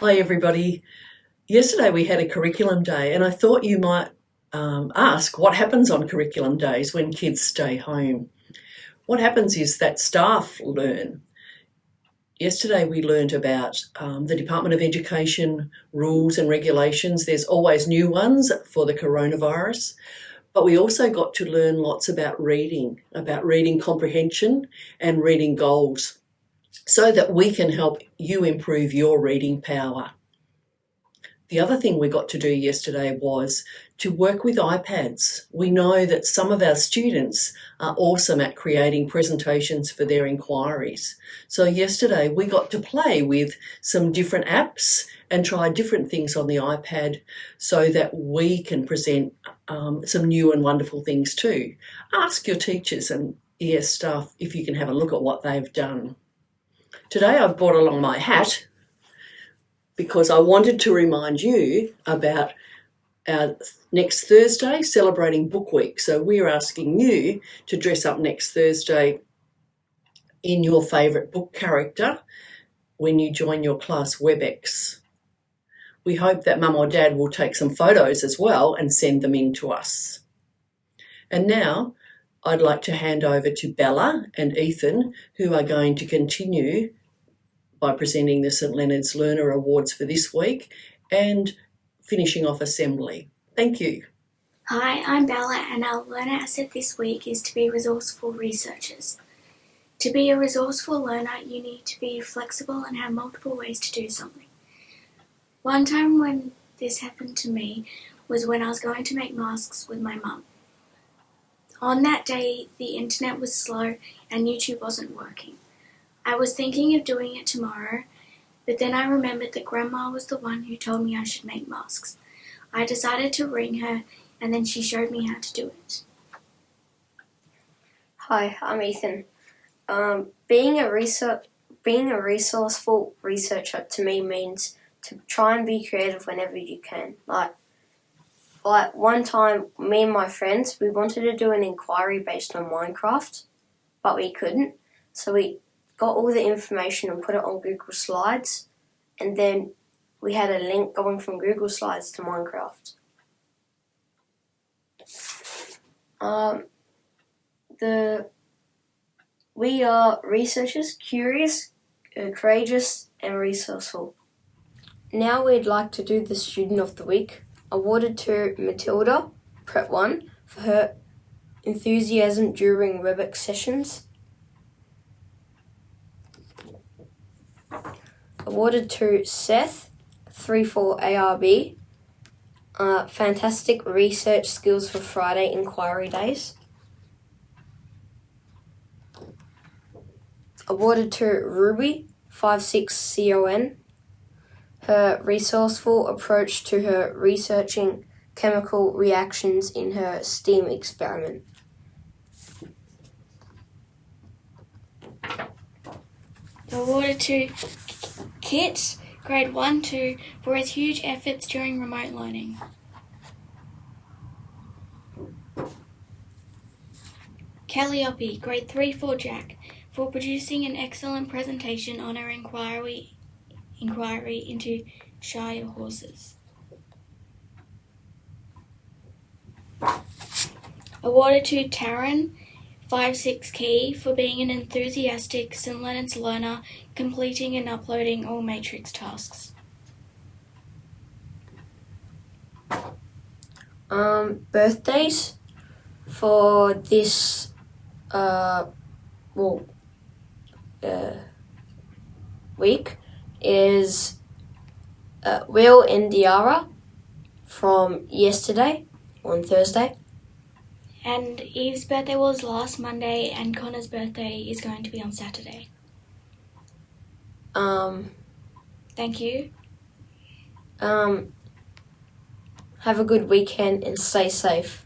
Hi, everybody. Yesterday we had a curriculum day, and I thought you might ask what happens on curriculum days when kids stay home. What happens is that staff learn. Yesterday we learned about the Department of Education rules and regulations. There's always new ones for the coronavirus, but we also got to learn lots about reading comprehension and reading goals, so that we can help you improve your reading power. The other thing we got to do yesterday was to work with iPads. We know that some of our students are awesome at creating presentations for their inquiries. So yesterday we got to play with some different apps and try different things on the iPad so that we can present some new and wonderful things too. Ask your teachers and ES staff if you can have a look at what they've done. Today I've brought along my hat because I wanted to remind you about our next Thursday, celebrating Book Week. So we're asking you to dress up next Thursday in your favourite book character when you join your class WebEx. We hope that Mum or Dad will take some photos as well and send them in to us. And now I'd like to hand over to Bella and Ethan, who are going to continue by presenting the St Leonard's Learner Awards for this week and finishing off assembly. Thank you. Hi, I'm Bella, and our learner asset this week is to be resourceful researchers. To be a resourceful learner, you need to be flexible and have multiple ways to do something. One time when this happened to me was when I was going to make masks with my mum. On that day, the internet was slow and YouTube wasn't working. I was thinking of doing it tomorrow, but then I remembered that Grandma was the one who told me I should make masks. I decided to ring her, and then she showed me how to do it. Hi, I'm Ethan. Being a resourceful researcher to me means to try and be creative whenever you can. Like one time, me and my friends, we wanted to do an inquiry based on Minecraft, but we couldn't. So we got all the information and put it on Google Slides, and then we had a link going from Google Slides to Minecraft. We are researchers, curious, courageous, and resourceful. Now we'd like to do the Student of the Week, awarded to Matilda, Prep 1, for her enthusiasm during WebEx sessions. Awarded to Seth, 3-4 ARB, fantastic research skills for Friday inquiry days. Awarded to Ruby, 5-6 CON, her resourceful approach to her researching chemical reactions in her STEAM experiment. Awarded to Kit, grade 1-2, for his huge efforts during remote learning. Calliope, grade 3-4 Jack, for producing an excellent presentation on her inquiry into Shire horses. Awarded to Taryn, 5-6 Key, for being an enthusiastic St Leonard's learner, completing and uploading all matrix tasks. Birthdays for this week is Will and Diara from yesterday on Thursday. And Eve's birthday was last Monday, and Connor's birthday is going to be on Saturday. Thank you. Have a good weekend and stay safe.